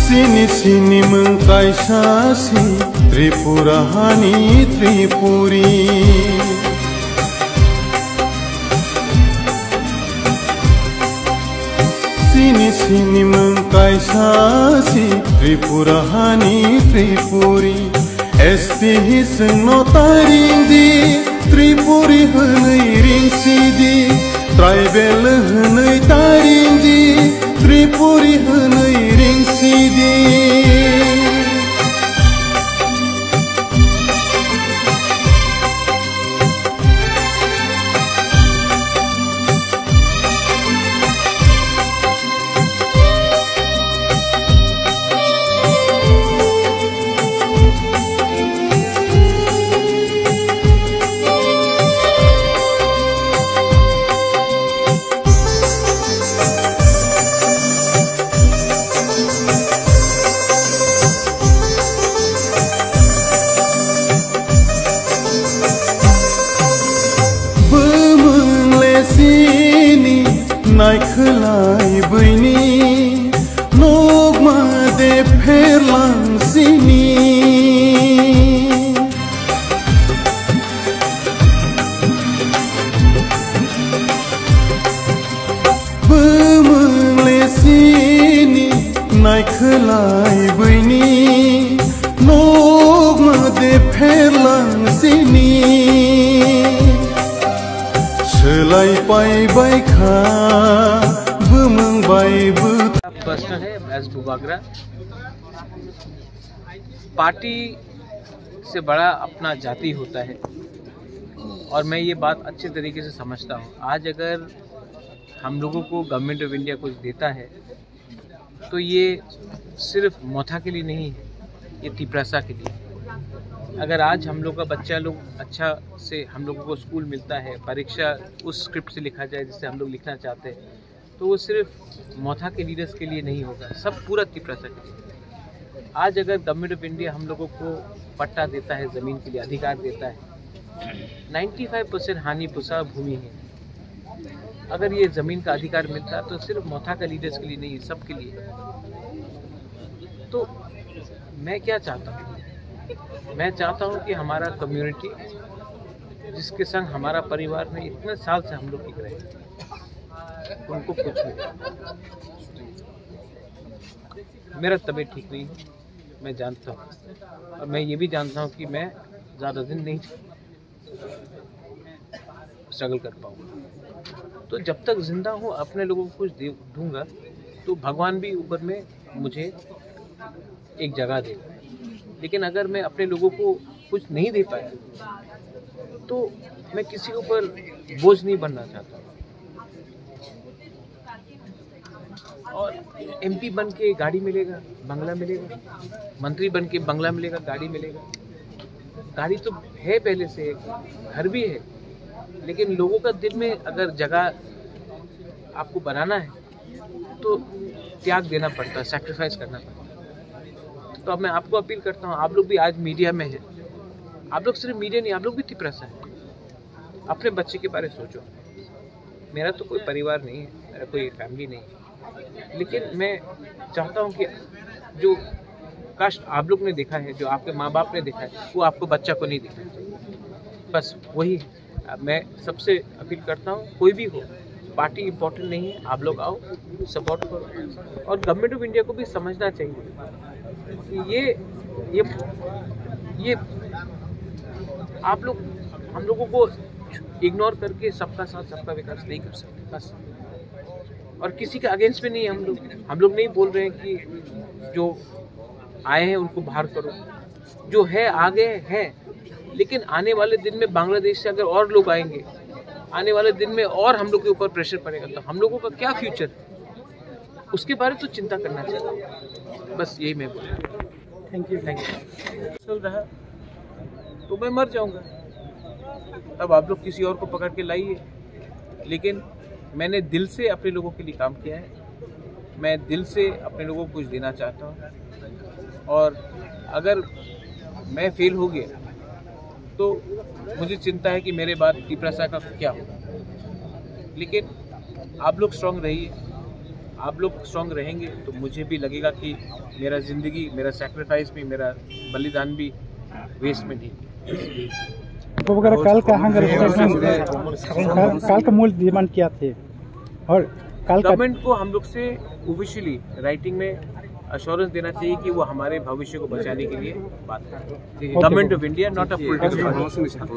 Sini sini mengkaisasi Tripura hani Tripuri. Sini sini mengkaisasi Tripura hani Tripuri. Esti hiseng notaring di Tripuri hanai ring sidi. Tribal hanai taring di Tripuri hanai ring sidi. Naikhlai bini nogma de pherlang sini. Bumle sini naikhlai bini nogma de pherlang sini. Selai pai bai kha bumang bai bu. Personal है as Bubagra. Party से बड़ा अपना जाति होता है और मैं ये बात अच्छे तरीके से समझता हूँ। आज अगर हम लोगों को गवर्नमेंट ऑफ इंडिया कुछ देता है तो ये सिर्फ मोथा के लिए नहीं है, ये तिपरासा के लिए। अगर आज हम लोग का बच्चा लोग अच्छा से हम लोगों को स्कूल मिलता है, परीक्षा उस स्क्रिप्ट से लिखा जाए जिससे हम लोग लिखना चाहते हैं, तो वो सिर्फ मोथा के लीडर्स के लिए नहीं होगा, सब पूरा तिपरासा के लिए। आज अगर गवर्नमेंट ऑफ इंडिया हम लोगों को पट्टा देता है, ज़मीन के लिए अधिकार देता है, 95% हानि पुसा भूमि है। अगर ये ज़मीन का अधिकार मिलता है तो सिर्फ मोथा का लीडर्स के लिए नहीं, सबके लिए। तो मैं क्या चाहता हूँ, मैं चाहता हूँ कि हमारा कम्युनिटी जिसके संग हमारा परिवार में इतने साल से हम लोग टिक रहे हैं, उनको कुछ नहीं। मेरा तबीयत ठीक नहीं है, मैं जानता हूँ, और मैं ये भी जानता हूँ कि मैं ज़्यादा दिन नहीं स्ट्रगल कर पाऊँगा। तो जब तक जिंदा हूँ अपने लोगों को कुछ दूंगा तो भगवान भी ऊपर में मुझे एक जगह देगा। लेकिन अगर मैं अपने लोगों को कुछ नहीं दे पाया तो मैं किसी के ऊपर बोझ नहीं बनना चाहता। और एमपी बन के गाड़ी मिलेगा, बंगला मिलेगा, मंत्री बन के बंगला मिलेगा, गाड़ी मिलेगा। गाड़ी तो है पहले से, घर भी है, लेकिन लोगों का दिल में अगर जगह आपको बनाना है तो त्याग देना पड़ता है, सैक्रिफाइस करना पड़ता है। तो अब मैं आपको अपील करता हूँ, आप लोग भी आज मीडिया में हैं, आप लोग सिर्फ मीडिया नहीं, आप लोग भी तिपरासा है। अपने बच्चे के बारे में सोचो। मेरा तो कोई परिवार नहीं है, मेरा कोई फैमिली नहीं है, लेकिन मैं चाहता हूँ कि जो काश आप लोग ने देखा है, जो आपके माँ बाप ने देखा है, वो आपको बच्चा को नहीं दिखाना चाहिए। बस वही मैं सबसे अपील करता हूँ। कोई भी हो, पार्टी इम्पोर्टेंट नहीं है, आप लोग आओ, सपोर्ट करो। और गवर्नमेंट ऑफ इंडिया को भी समझना चाहिए कि ये आप लोग हम लोगों को इग्नोर करके सबका साथ सबका विकास नहीं कर सकते। बस, और किसी के अगेंस्ट में नहीं है हम लोग नहीं बोल रहे हैं कि जो आए हैं उनको बाहर करो, जो है आगे है। लेकिन आने वाले दिन में बांग्लादेश से अगर और लोग आएंगे, आने वाले दिन में और हम लोग के ऊपर प्रेशर पड़ेगा, तो हम लोगों का क्या फ्यूचर है, उसके बारे में तो चिंता करना चाहिए। बस यही मैं बोल रहा हूँ। Thank you. चल रहा तो मैं मर जाऊंगा, अब आप लोग किसी और को पकड़ के लाइए। लेकिन मैंने दिल से अपने लोगों के लिए काम किया है, मैं दिल से अपने लोगों को कुछ देना चाहता हूँ। और अगर मैं फेल हो गया तो मुझे चिंता है कि मेरे बाद तिपरासा का क्या होगा। लेकिन आप लोग स्ट्रांग रहिए, आप लोग स्ट्रांग रहेंगे तो मुझे भी लगेगा कि मेरा ज़िंदगी, मेरा सैक्रिफाइस भी, मेरा बलिदान भी वेस्ट में नहीं। तो वगैरह काल का मूल डिमांड क्या थे और काल गवर्नमेंट को हम लोग से ऑफिशियली राइटिंग में अश्योरेंस देना चाहिए कि वो हमारे भविष्य को बचाने के लिए बात करें। Government of India, not a political.